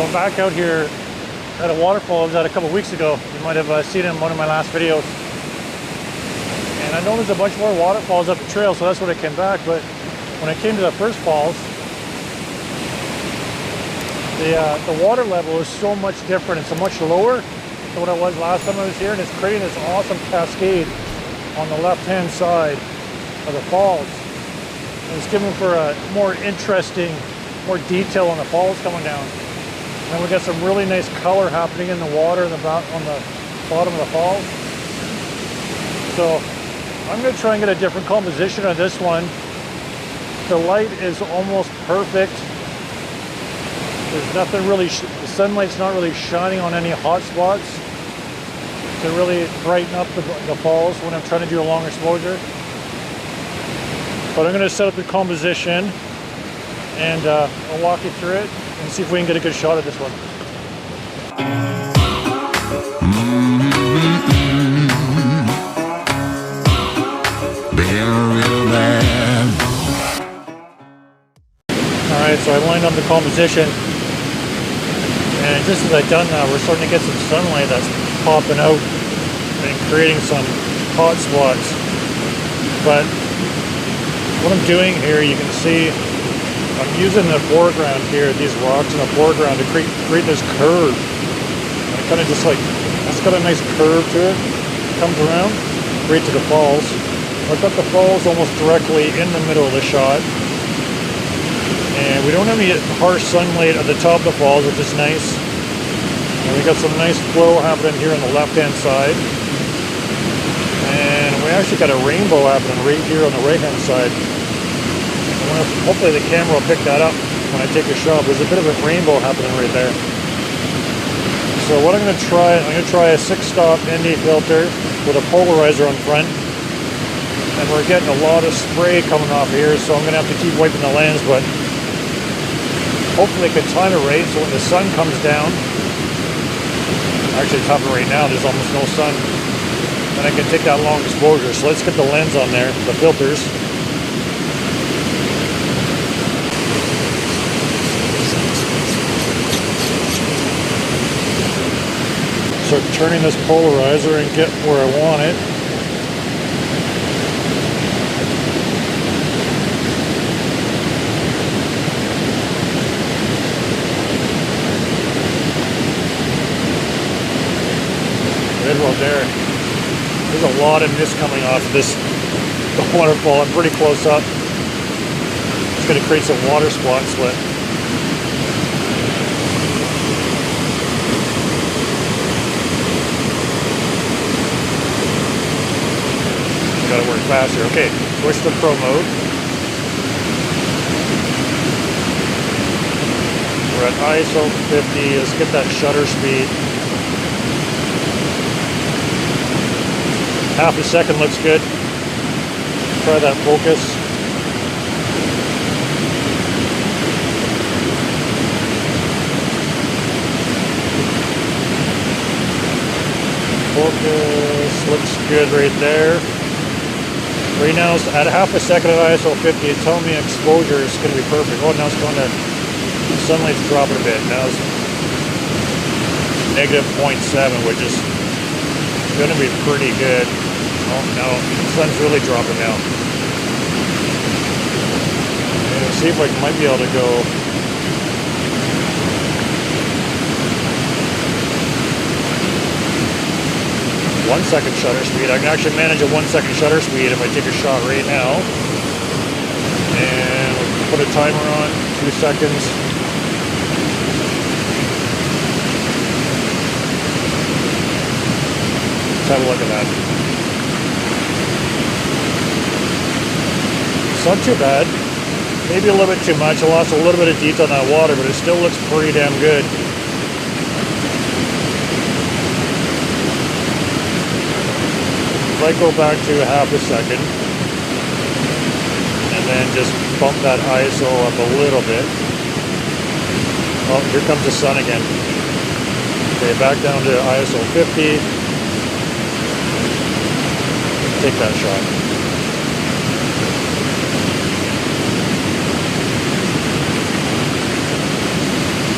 I'm back out here at a waterfall I was at a couple weeks ago. You might have seen it in one of my last videos. And I know there's a bunch more waterfalls up the trail, so that's when I came back. But when I came to the first falls, the water level is so much different. It's so much lower than what it was last time I was here, and it's creating this awesome cascade on the left-hand side of the falls. And it's giving for a more interesting, more detail on the falls coming down. And we got some really nice color happening in the water on the bottom of the falls. So I'm going to try and get a different composition on this one. The light is almost perfect. There's nothing really, the sunlight's not really shining on any hot spots to really brighten up the falls when I'm trying to do a long exposure. But I'm going to set up the composition and I'll walk you through it and see if we can get a good shot of this one. Alright, so I lined up the composition, and just as I've done that, we're starting to get some sunlight that's popping out and creating some hot spots. But what I'm doing here, you can see I'm using the foreground here, these rocks in the foreground, to create this curve. And it kind of just like, it's got a nice curve to it. It comes around, right to the falls. I've got the falls almost directly in the middle of the shot. And we don't have any harsh sunlight at the top of the falls, which is nice. And we got some nice flow happening here on the left-hand side. And we actually got a rainbow happening right here on the right-hand side. Hopefully the camera will pick that up when I take a shot. There's a bit of a rainbow happening right there. So what I'm going to try a 6-stop ND filter with a polarizer on front. And we're getting a lot of spray coming off here, so I'm going to have to keep wiping the lens, but hopefully I can time it right so when the sun comes down, actually it's happening right now, there's almost no sun, then I can take that long exposure. So let's get the lens on there, the filters. Start turning this polarizer and get where I want it. Good one there. There's a lot of mist coming off of this waterfall. I'm pretty close up. It's going to create some water spots, but got to work faster. Okay, switch to Pro mode. We're at ISO 50. Let's get that shutter speed. Half a second looks good. Try that focus. Focus looks good right there. Right now, at half a second at ISO 50, it's telling me exposure is going to be perfect. Oh, now it's going to, sunlight's dropping a bit. Now it's -0.7, which is going to be pretty good. Oh, no, the sun's really dropping now. Let's see if I might be able to go. One second shutter speed. I can actually manage a 1 second shutter speed if I take a shot right now. And put a timer on, 2 seconds. Let's have a look at that. It's not too bad. Maybe a little bit too much. I lost a little bit of detail in that water, but it still looks pretty damn good. If I go back to half a second and then just bump that ISO up a little bit. Oh, here comes the sun again. Okay, back down to ISO 50. Take that shot.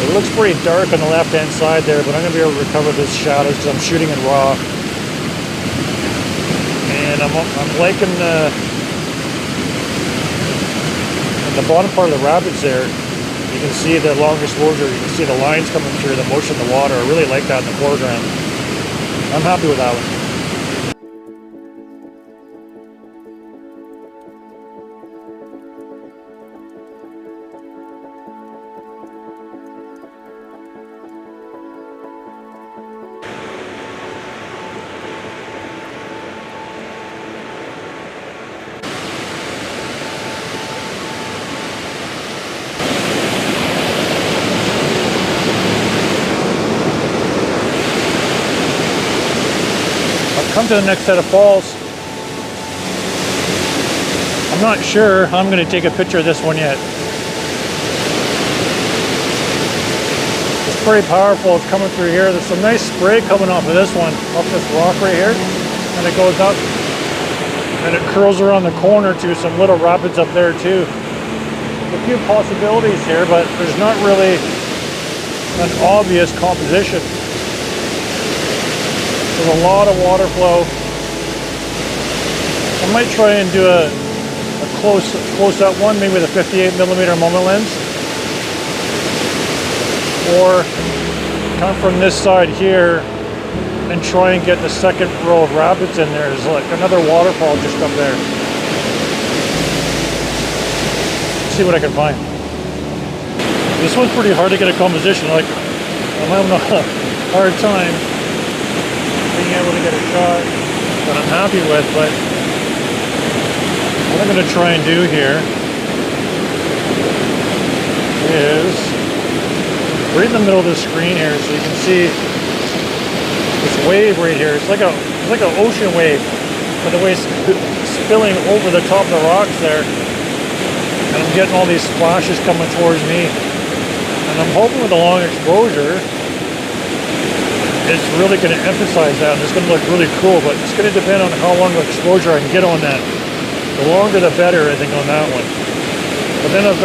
It looks pretty dark on the left-hand side there, but I'm going to be able to recover this shadows because I'm shooting in RAW. And I'm liking the bottom part of the rapids there. You can see the long exposure. You can see the lines coming through, the motion of the water. I really like that in the foreground. I'm happy with that one. Come to the next set of falls. I'm not sure how I'm going to take a picture of this one yet. It's pretty powerful. It's coming through here. There's some nice spray coming off of this one, off this rock right here, and it goes up and it curls around the corner to some little rapids up there too. A few possibilities here, but there's not really an obvious composition. There's a lot of water flow. I might try and do a close up one, maybe with a 58mm moment lens. Or come from this side here and try and get the second row of rapids in there. There's like another waterfall just up there. Let's see what I can find. This one's pretty hard to get a composition. Like, I'm having a hard time being able to get a shot that I'm happy with, but what I'm going to try and do here is right in the middle of the screen here, so you can see this wave right here. It's like an ocean wave, but the way it's spilling over the top of the rocks there, and I'm getting all these splashes coming towards me, and I'm hoping with a long exposure it's really going to emphasize that, and it's going to look really cool, but it's going to depend on how long of exposure I can get on that. The longer the better, I think, on that one. But then I've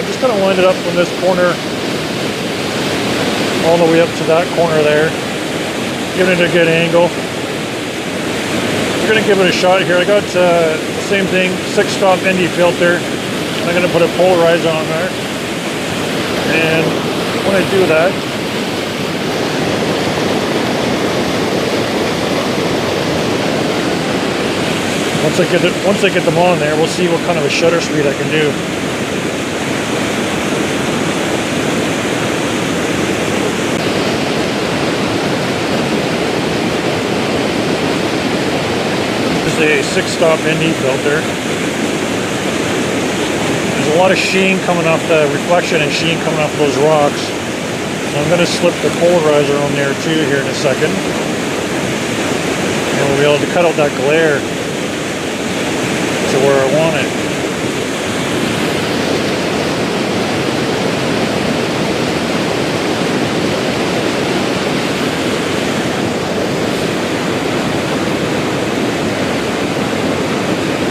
just kind of lined it up from this corner all the way up to that corner there, giving it a good angle. We're going to give it a shot here. I got the same thing, 6-stop ND filter. I'm going to put a polarizer on there, and when I do that, once I get them on there, we'll see what kind of a shutter speed I can do. This is a 6-stop ND filter. There's a lot of sheen coming off the reflection and sheen coming off those rocks. So I'm going to slip the polarizer on there too here in a second. And we'll be able to cut out that glare to where I want it.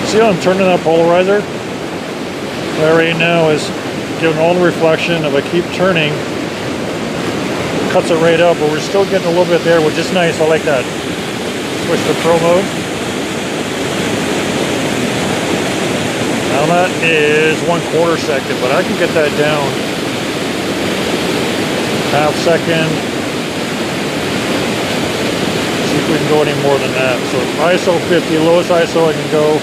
See how I'm turning that polarizer? That right now is giving all the reflection. If I keep turning, it cuts it right up, but we're still getting a little bit there, which is nice. I like that. Switch to Pro mode. Now that is 1/4 second, but I can get that down. Half second. See if we can go any more than that. So ISO 50, lowest ISO I can go.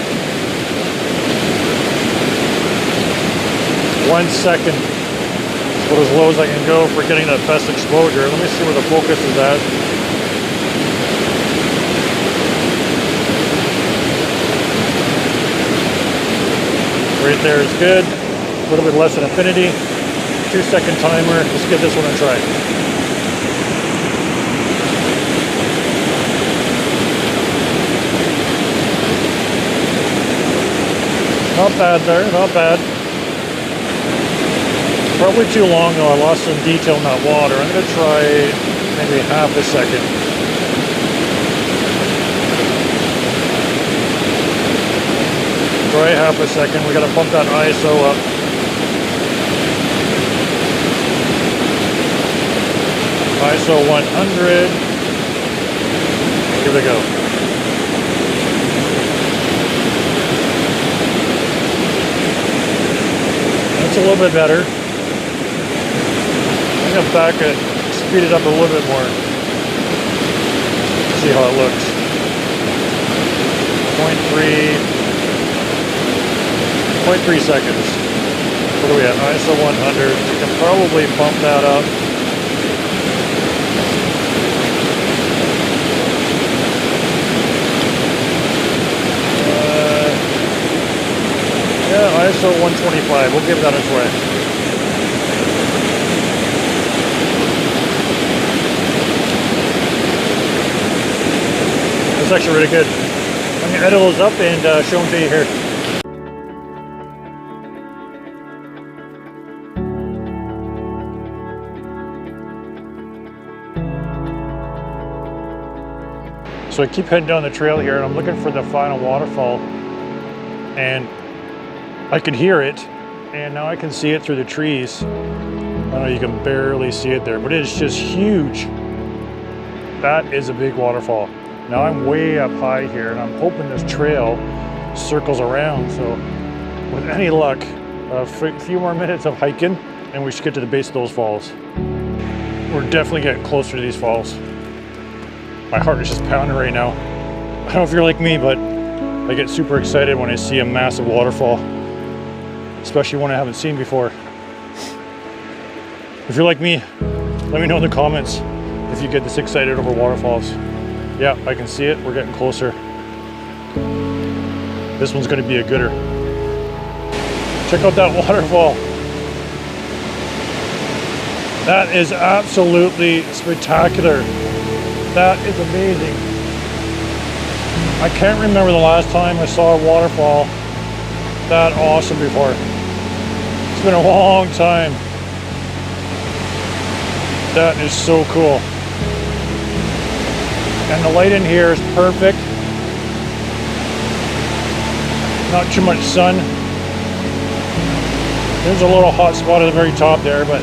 1 second. That's about as low as I can go for getting that best exposure. Let me see where the focus is at. Right there is good. A little bit less than infinity. 2-second timer. Let's give this one a try. Not bad there, not bad. Probably too long though. I lost some detail in that water. I'm going to try maybe half a second. Try half a second. We got to bump that ISO up. ISO 100. Here we go. That's a little bit better. I'm going to back it, speed it up a little bit more. See how it looks. 0.3 seconds. What are we at? ISO 100. You can probably bump that up. Yeah, ISO 125. We'll give that a try. That's actually really good. I'm going to edit those up and show them to you here. So I keep heading down the trail here and I'm looking for the final waterfall, and I can hear it, and now I can see it through the trees. I know you can barely see it there, but it is just huge. That is a big waterfall. Now I'm way up high here and I'm hoping this trail circles around. So with any luck, a few more minutes of hiking and we should get to the base of those falls. We're definitely getting closer to these falls. My heart is just pounding right now. I don't know if you're like me, but I get super excited when I see a massive waterfall, especially one I haven't seen before. If you're like me, let me know in the comments if you get this excited over waterfalls. Yeah, I can see it. We're getting closer. This one's going to be a gooder. Check out that waterfall. That is absolutely spectacular. That is amazing. I can't remember the last time I saw a waterfall that awesome before. It's been a long time. That is so cool. And the light in here is perfect. Not too much sun. There's a little hot spot at the very top there, but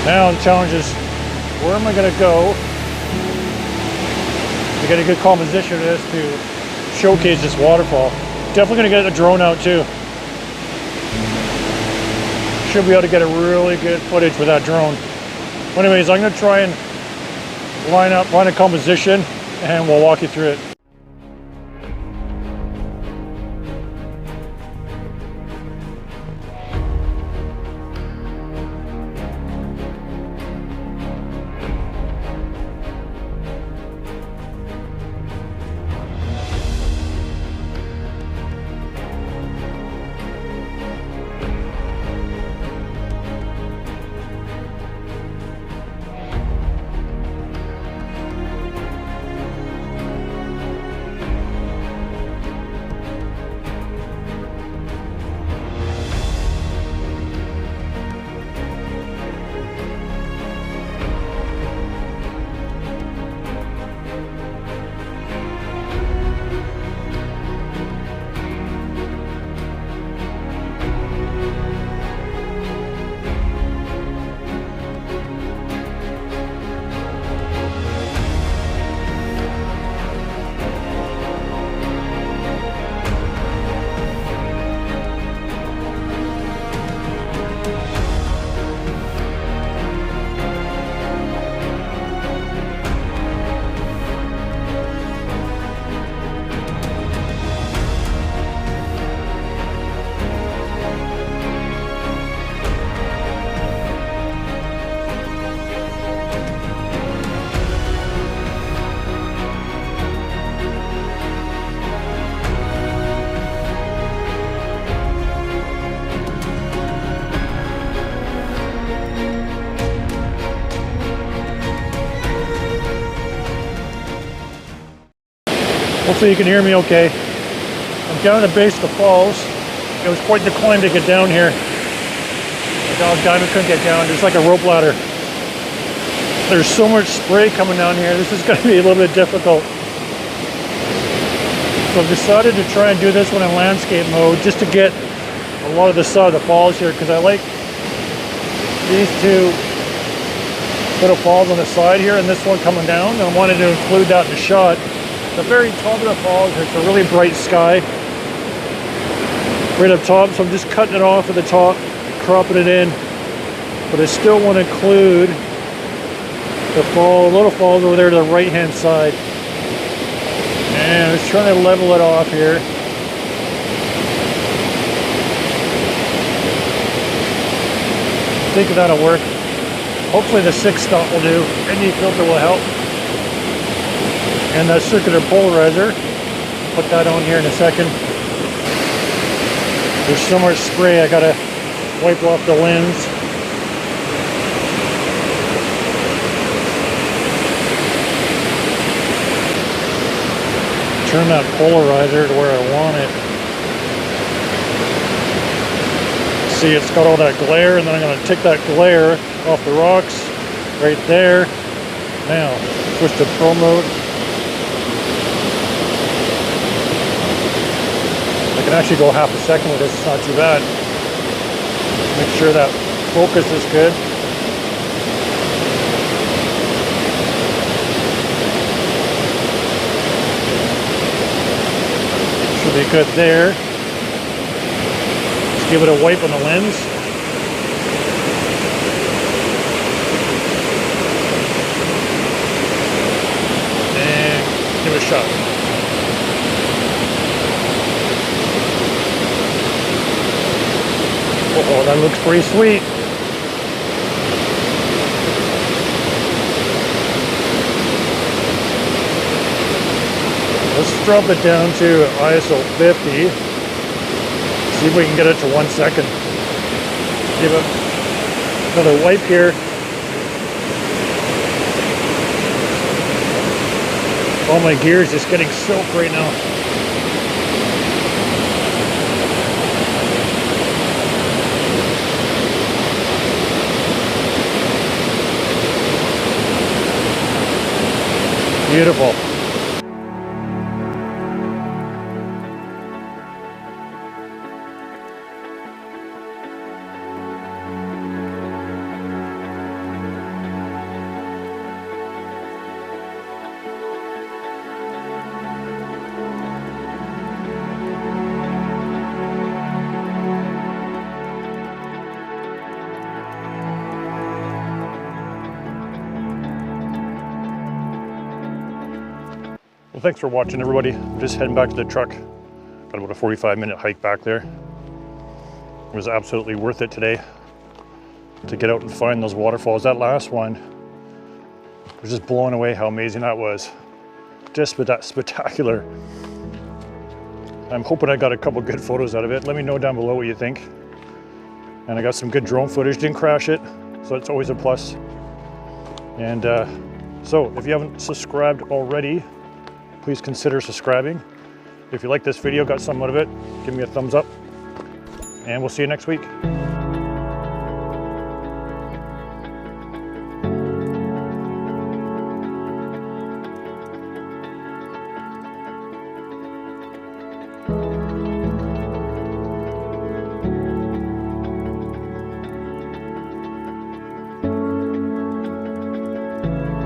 now the challenge is, where am I going to go to get a good composition of this to showcase this waterfall? Definitely going to get a drone out too. Should be able to get a really good footage with that drone. Anyways, I'm going to try and line a composition and we'll walk you through it. Hopefully you can hear me okay. I'm down at the base of the falls. It was quite the climb to get down here. The dog diamond couldn't get down. There's like a rope ladder. There's so much spray coming down here. This is going to be a little bit difficult. So I've decided to try and do this one in landscape mode just to get a lot of the side of the falls here, because I like these two little falls on the side here, and this one coming down. And I wanted to include that in the shot. The very top of the falls, there's a really bright sky right up top, so I'm just cutting it off at the top, cropping it in. But I still want to include the little falls over there to the right hand side. And I was trying to level it off here. I think that'll work. Hopefully the 6-stop will do. Any filter will help. And the circular polarizer. Put that on here in a second. There's so much spray, I gotta wipe off the lens. Turn that polarizer to where I want it. See, it's got all that glare, and then I'm going to take that glare off the rocks right there. Now, switch to Pro mode. I can actually go half a second with this, it's not too bad. Make sure that focus is good. Should be good there. Just give it a wipe on the lens. And give it a shot. Oh, that looks pretty sweet. Let's drop it down to ISO 50. See if we can get it to 1 second. Give it another wipe here. All my gear is just getting soaked right now. Beautiful. Well, thanks for watching, everybody. I'm just heading back to the truck. Got about a 45-minute hike back there. It was absolutely worth it today to get out and find those waterfalls. That last one was just blown away how amazing that was. Just spectacular. I'm hoping I got a couple good photos out of it. Let me know down below what you think. And I got some good drone footage, didn't crash it, so it's always a plus. And so if you haven't subscribed already, please consider subscribing. If you like this video, got something out of it, give me a thumbs up, and we'll see you next week.